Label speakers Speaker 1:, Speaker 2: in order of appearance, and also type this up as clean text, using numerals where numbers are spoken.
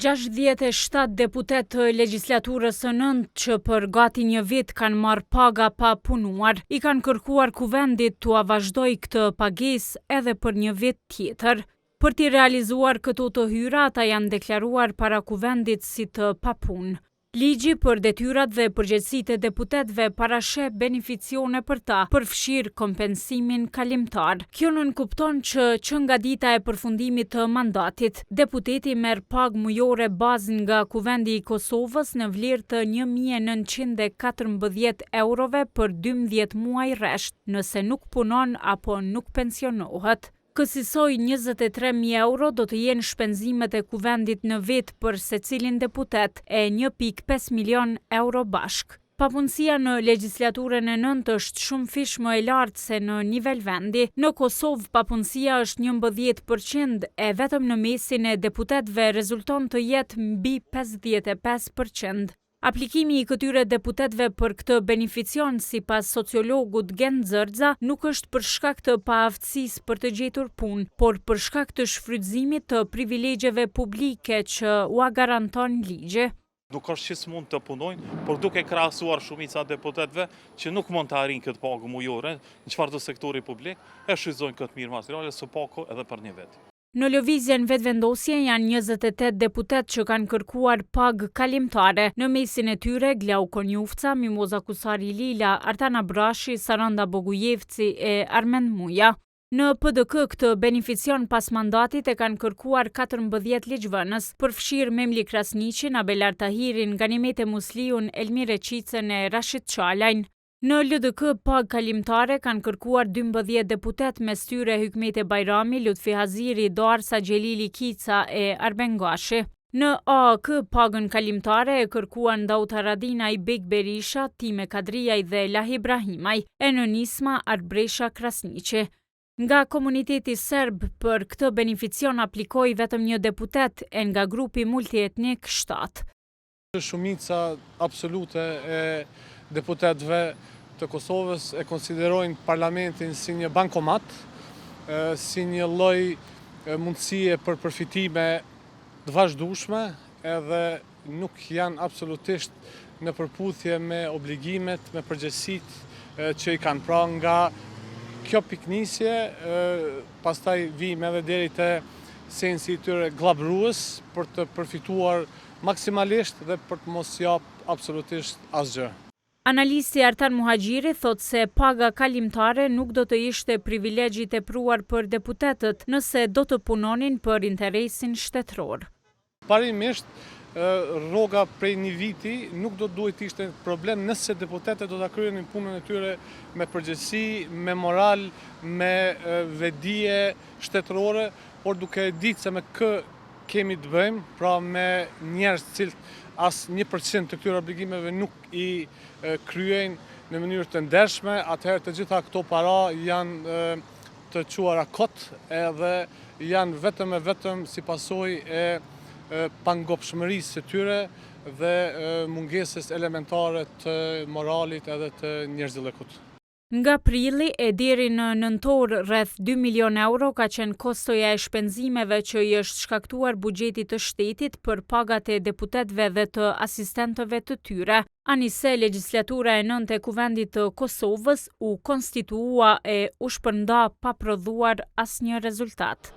Speaker 1: 67 deputet të legjislaturës së nëntë që për gati një vit kanë marrë paga pa punuar, i kanë kërkuar kuvendit t'ua vazhdoj këtë pagesë edhe për një vit tjetër. Për t'i realizuar këto të hyra, ata janë deklaruar para kuvendit si të papunë. Ligji për detyrat dhe përgjegjësitë e deputetëve parasheh beneficione për ta, përfshirë kompensimin kalimtar. Kjo nënkupton që nga dita e përfundimit të mandatit, deputeti merr pagë mujore bazë nga Kuvendi i Kosovës në vlerë të 1.914 eurove për 12 muaj rresht, nëse nuk punon apo nuk pensionohet. Kësaj 23.000 euro do të jenë shpenzimet e kuvendit në vit për secilin deputet e 1.5 milion euro bashk. Papunësia në legjislaturën e nëntë është shumë fish më e lartë se në nivel vendi. Në Kosovë papunësia është 11% e vetëm në mesin e deputetëve rezulton të jetë mbi 55%. Aplikimi i këtyre deputetëve për këtë beneficion, sipas sociologut Gent Zërdza, nuk është për shkak të paaftësisë për të gjetur punë, por për shkak të shfrytëzimit të privilegjeve publike që ua garanton ligji.
Speaker 2: Nuk është që s'mund të punojnë, por duke krahasuar shumica deputetëve që nuk mund të arrijnë këtë pagë mujore në çfarëdo sektori publik, e shfrytëzojnë këtë mirë materiale së paku edhe për një vit.
Speaker 1: Në lëvizjen vetëvendosje janë 28 deputet që kanë kërkuar pagë kalimtare. Në mesin e tyre Glau Konjufca, Mimoza Kusari Lila, Artana Brashi, Saranda Bogujevci e Armend Muja. Në PDK këtë beneficion pas mandatit e kanë kërkuar 14 ligjvënës, përfshirë Memli Krasniqin, Abelar Tahirin, Ganimete Musliun, Elmire Qicën e Rashid Çalajn. Në LDK pagë kalimtare kanë kërkuar 12 deputet mes tyre Hykmete Bajrami, Lutfi Haziri, Doarsa Gjelili Kica e Arben Gashi. Në AAK pagën kalimtare e kërkuan Daut Haradinaj, Bek Berisha, Time Kadrijaj dhe Lahi Ibrahimaj, e në Nisma Arbresha Krasniqi. Nga komuniteti serb për këtë beneficion aplikoi vetëm një deputet e nga grupi multietnik 7.
Speaker 3: Shumica absolute e deputetëve të Kosovës e konsiderojnë parlamentin si një bankomat, si një lloj mundësie për përfitime të vazhdueshme, edhe nuk janë absolutisht në përputhje me obligimet, me përgjegjësitë që i kanë pra nga kjo piknisje, pastaj vijmë edhe deri te sensi i tyre glabrues për të përfituar maksimalisht dhe për të mos jap absolutisht asgjë.
Speaker 1: Analisti Artan Muhaxhiri thot se paga kalimtare nuk do të ishte privilegj i tepruar për deputetët nëse do të punonin për interesin shtetëror.
Speaker 3: Parimisht, rroga prej një viti nuk do duhet ishte problem nëse deputetët do ta kryenin punën e tyre me përgjegjësi, me moral, me vedije shtetërore, por duke ditë se me kë kemi të bëjmë, pra me njerëz të cilët as 1% të këtyre obligimeve nuk i kryejnë në mënyrë të ndershme, atëherë të gjitha këto para janë të quara kot edhe janë vetëm si pasojë e pangopshmërisë së tyre dhe mungesës elementare të moralit edhe të njerëzillikut.
Speaker 1: Nga prilli e deri në nëntor rreth 2 milion euro ka qenë kostoja e shpenzimeve që i është shkaktuar buxhetit të shtetit për pagat e deputetëve dhe të asistentëve të tyre. Anise legjislatura e nëntë e Kuvendit të Kosovës u konstitua e u shpërnda pa prodhuar asnjë rezultat.